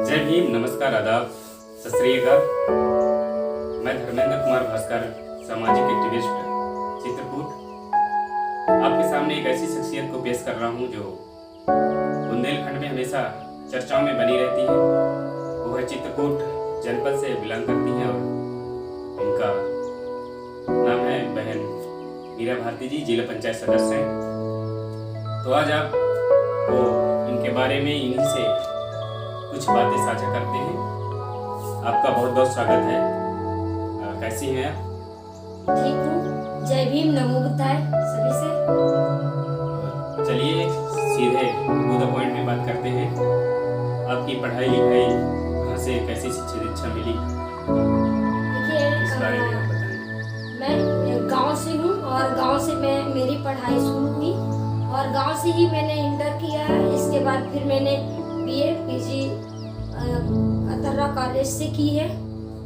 जय भीम, नमस्कार, आदाब, सत श्री अकाल। मैं धर्मेंद्र कुमार भास्कर, सामाजिक एक्टिविस्ट चित्रकूट, आपके सामने एक ऐसी शख्सियत को पेश कर रहा हूँ जो बुंदेलखंड में हमेशा चर्चाओं में बनी रहती है। वो है चित्रकूट जनपद से बिलोंग करती है और इनका नाम है बहन मीरा भारती जी, जिला पंचायत सदस्य हैं। तो आज आपको इनके बारे में इन्हीं से कुछ बातें साझा करते हैं। आपका बहुत बहुत स्वागत है। कैसी हैं आप? ठीक हूँ। जय भीम, नमो बुद्धाय सभी से। चलिए सीधे टू द पॉइंट में बात करते हैं। आपकी पढ़ाई लिखाई कहाँ से, कैसी शिक्षा दीक्षा मिली, इस बारे में आप बताएं। मैं गांव से हूँ और गांव से मेरी पढ़ाई शुरू हुई और गांव से ही मैंने इंटर किया है। इसके बाद फिर मैंने बीए पीजी अतर्रा कॉलेज से की है,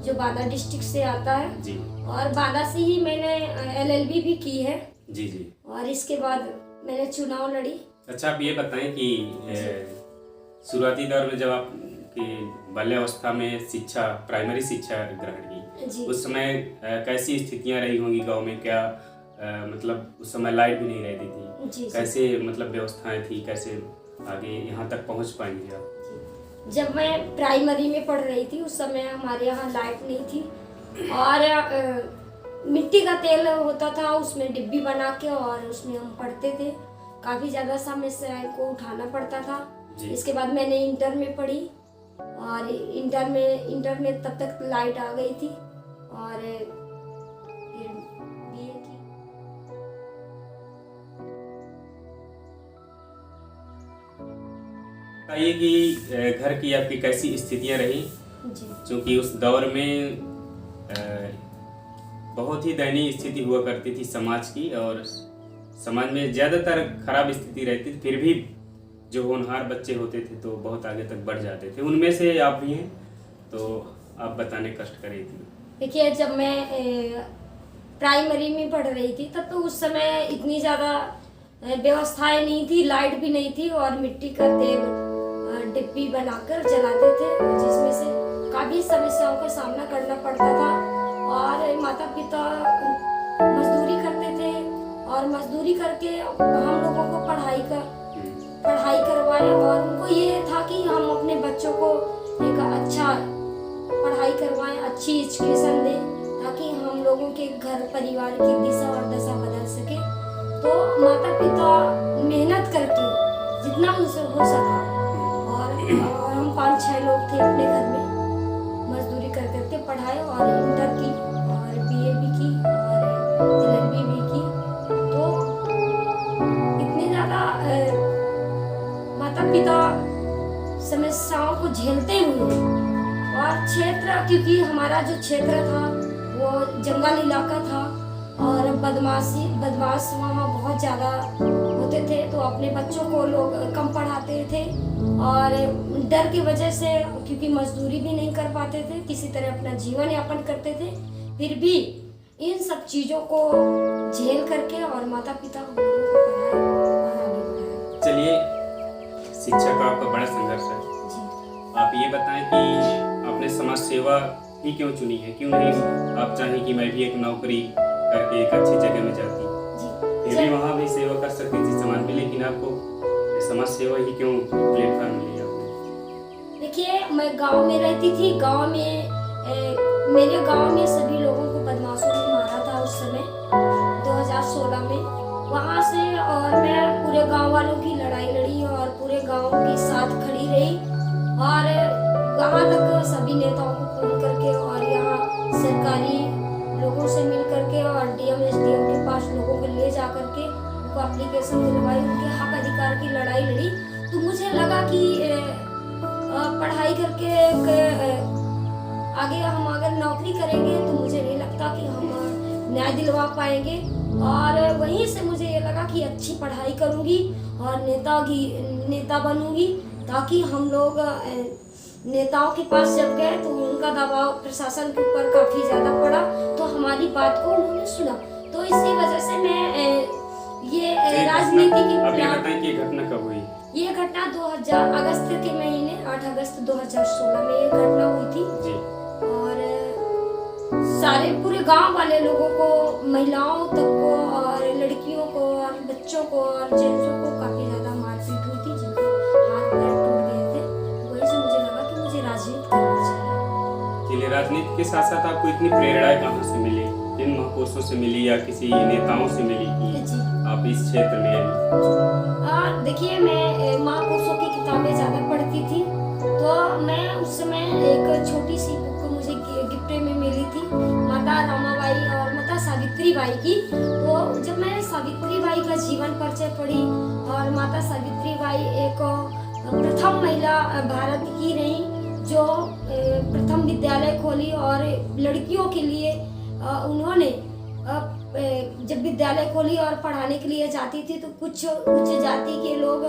जो बांदा डिस्ट्रिक्ट से आता है जी। और बांदा से ही मैंने LLB भी की है जी जी। और इसके बाद मैंने चुनाव लड़ी। अच्छा, आप ये बताएं कि शुरुआती दौर में जब आप की बाल्यावस्था में शिक्षा, प्राइमरी शिक्षा ग्रहण की, उस समय कैसी स्थितियां रही होंगी गांव में? क्या मतलब उस समय लाइट भी नहीं रहती थी? जी, कैसे मतलब व्यवस्थाएं थी? कैसे आगे यहाँ तक पहुँच पाएंगे आप? जब मैं प्राइमरी में पढ़ रही थी उस समय हमारे यहाँ लाइट नहीं थी और मिट्टी का तेल होता था, उसमें डिब्बी बना के और उसमें हम पढ़ते थे। काफ़ी ज़्यादा समस्याओं को उठाना पड़ता था। इसके बाद मैंने इंटर में पढ़ी और इंटर में तब तक लाइट आ गई थी और फिर बीए की। बताइए कि घर की आपकी कैसी स्थितियां रही, क्योंकि उस दौर में बहुत ही दयनीय स्थिति हुआ करती थी समाज की और समाज में ज़्यादातर खराब स्थिति रहती थी। फिर भी जो होनहार बच्चे होते थे तो बहुत आगे तक बढ़ जाते थे। उनमें से आप भी हैं, तो आप बताने कष्ट करें। देखिए, जब मैं प्राइमरी में पढ़ रही थी तब तो उस समय इतनी ज़्यादा व्यवस्थाएं नहीं थी, लाइट भी नहीं थी और मिट्टी का तेल डिब्बी बनाकर जलाते थे, जिसमें से काफ़ी समस्याओं का सामना करना पड़ता था। और माता पिता मजदूरी करते थे और मजदूरी करके हम लोगों को पढ़ाई करवाए और उनको ये था कि हम अपने बच्चों को एक अच्छा पढ़ाई करवाएं, अच्छी एजुकेशन दें, ताकि हम लोगों के घर परिवार की दिशा और दशा बदल सके। तो माता पिता मेहनत करके जितना उनसे हो सका और हम 5-6 लोग थे अपने घर में, मजदूरी कर करके पढ़ाए और इंटर की और बीए भी की और LLB भी की। तो इतनी ज़्यादा माता पिता समस्याओं को झेलते हुए और क्षेत्र, क्योंकि हमारा जो क्षेत्र था वो जंगल इलाका था और बदमाश वहाँ बहुत ज़्यादा होते थे, तो अपने बच्चों को लोग कम पढ़ाते थे और डर की वजह से, क्योंकि मजदूरी भी नहीं कर पाते थे, किसी तरह अपना जीवन यापन करते थे। फिर भी इन सब चीज़ों को झेल करके और माता पिता हम लोगों को पढ़ाए और आगे बढ़ाए। चलिए, शिक्षा का आपका बड़ा संघर्ष है। आप ये बताएं कि आपने समाज सेवा ही क्यों चुनी है? क्यों नहीं आप चाहें कि मैं भी एक नौकरी करके एक अच्छी जगह में जाती, फिर भी वहाँ भी सेवा कर सकती थी समाज में, लेकिन आपको समाज सेवा ही क्यों प्लेटफॉर्म मिली आपको? देखिए, मैं गांव में रहती थी। गांव में मेरे गांव में सभी लोगों को बदमाशों ने मारा था उस समय 2016 में। वहाँ से और मैं पूरे गांव वालों की लड़ाई लड़ी और पूरे गांव के साथ खड़ी रही और वहाँ तक सभी नेताओं को फोन करके और यहाँ सरकारी लोगों से मिल करके और DM SDM के पास लोगों को ले जा करके उनको एप्लीकेशन दिलवाई, उनके हक अधिकार की लड़ाई लड़ी। तो मुझे लगा कि पढ़ाई करके आगे हम अगर नौकरी करेंगे तो मुझे नहीं लगता कि हम न्याय दिलवा पाएंगे। और वहीं से मुझे ये लगा कि अच्छी पढ़ाई करूँगी और नेता बनूंगी, ताकि हम लोग नेताओं के पास जब गए तो उनका दबाव प्रशासन के ऊपर काफ़ी ज़्यादा पड़ा, तो हमारी बात को उन्होंने सुना। तो इसी वजह से मैं ये राजनीति की बताएं कि घटना कब हुई? ये घटना 2000 अगस्त के महीने 8 अगस्त 2016 में ये घटना हुई थी। जी। और सारे पूरे गांव वाले लोगों को, महिलाओं तक को और लड़कियों को और बच्चों को और जेंट्सों को काफी ज्यादा मारपीट हुई थी, जिनके हाथ पैर टूट गए थे। वही से मुझे लगा कि मुझे राजनीति करना चाहिए। चलिए, राजनीति के साथ साथ आपको इतनी प्रेरणाएं कहाँ से मिली? किन महापुरुषों से मिली या किसी नेताओं से मिली कि जी। आप इस क्षेत्र में आई? देखिए, मैं महापुरुषों की किताबें ज़्यादा पढ़ती थी, तो मैं उस समय एक छोटी सी बुक मुझे गिफ्ट में मिली थी, माता रमाबाई और माता सावित्री बाई की। तो जब मैं सावित्री बाई का जीवन परिचय पढ़ी, और माता सावित्री बाई एक प्रथम महिला भारत की रही जो प्रथम विद्यालय खोली, और लड़कियों के लिए उन्होंने जब विद्यालय खोली और पढ़ाने के लिए जाती थी, तो कुछ उच्च जाति के लोग,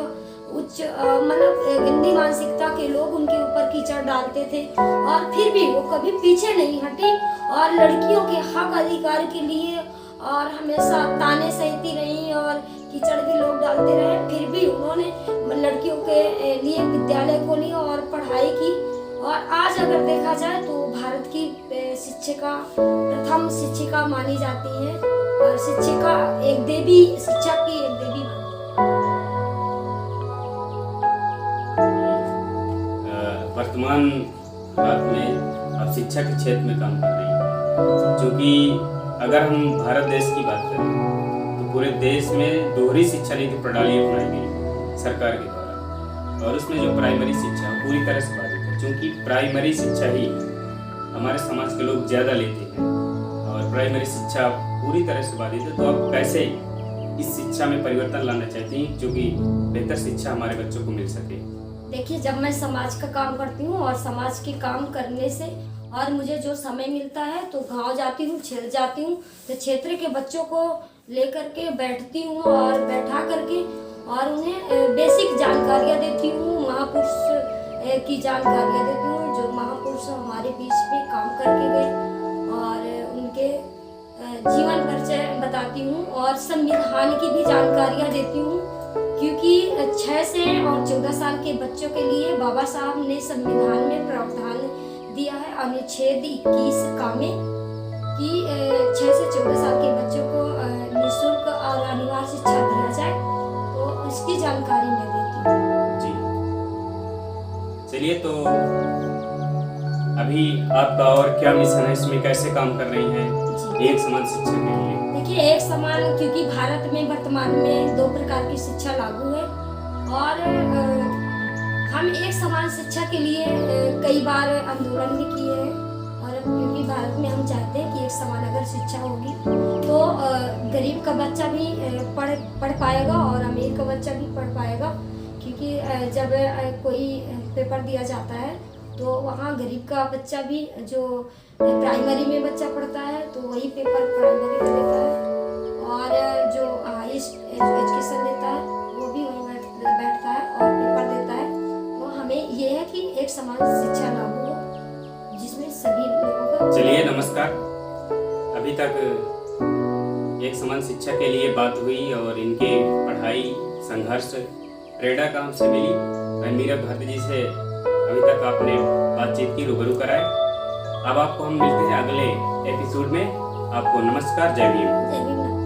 उच्च मतलब गंदी मानसिकता के लोग उनके ऊपर कीचड़ डालते थे, और फिर भी वो कभी पीछे नहीं हटी और लड़कियों के हक अधिकार के लिए और हमेशा ताने सहती रही, और कीचड़ भी लोग डालते रहे, फिर भी उन्होंने लड़कियों के लिए विद्यालय खोली और पढ़ाई की। और आज अगर देखा जाए तो भारत की शिक्षिका प्रथम शिक्षिका मानी जाती है, और शिक्षिका एक देवी, शिक्षा की एक देवी वर्तमान हालात में आप शिक्षा के क्षेत्र में काम कर रही हैं, क्योंकि अगर हम भारत देश की बात करें तो पूरे देश में दोहरी शिक्षा नीति प्रणाली अपनाई गई सरकार के द्वारा, और उसमें जो प्राइमरी शिक्षा पूरी तरह से बाधित है, क्योंकि प्राइमरी शिक्षा ही हमारे समाज के लोग ज़्यादा लेते हैं, और प्राइमरी शिक्षा पूरी तरह से बाधित है। तो आप कैसे इस शिक्षा में परिवर्तन लाना चाहती हैं, जो कि बेहतर शिक्षा हमारे बच्चों को मिल सके? देखिए, जब मैं समाज का काम करती हूँ, और समाज के काम करने से और मुझे जो समय मिलता है तो गांव जाती हूँ, क्षेत्र जाती हूँ, तो क्षेत्र के बच्चों को लेकर के बैठती हूँ और बैठा करके और उन्हें बेसिक जानकारियाँ देती हूँ, महापुरुष की जानकारियाँ देती हूँ, जो महापुरुष हमारे बीच में काम करके गए, और उनके जीवन परिचय बताती हूँ, और संविधान की भी जानकारियाँ देती हूँ, क्योंकि 6 से और 14 साल के बच्चों के लिए बाबा साहब ने संविधान में प्रावधान दिया है, अनुच्छेद 21 का में, कि 6 से 14 साल के बच्चों को निःशुल्क और अनिवार्य शिक्षा दिया जाए, तो इसकी जानकारी मैं देती हूँ। जी, चलिए, तो अभी आपका और क्या मिशन है, इसमें कैसे काम कर रही हैं एक समान शिक्षा के लिए? देखिए, एक समान, क्योंकि भारत में वर्तमान में 2 प्रकार की शिक्षा लागू है, और हम एक समान शिक्षा के लिए कई बार आंदोलन भी किए हैं, और क्योंकि भारत में हम चाहते हैं कि एक समान अगर शिक्षा होगी तो गरीब का बच्चा भी पढ़ पाएगा और अमीर का बच्चा भी पढ़ पाएगा, क्योंकि जब कोई पेपर दिया जाता है तो वहाँ गरीब का बच्चा भी, जो प्राइमरी में बच्चा पढ़ता है तो वही पेपर प्राइमरी का देता है, और जो हाईएस्ट एजुकेशन लेता है वो भी वहीं बैठता है और पेपर देता है। तो हमें ये है कि एक समान शिक्षा लागू हो, जिसमें सभी लोगों का। चलिए, नमस्कार। अभी तक एक समान शिक्षा के लिए बात हुई, और इनके पढ़ाई, संघर्ष, प्रेरणा का हमसे मिली। मैं मीरा भारती जी से अभी तक आपने बातचीत की, रूबरू कराए। अब आपको हम मिलते हैं अगले एपिसोड में। आपको नमस्कार, जय भीम। जय भीम।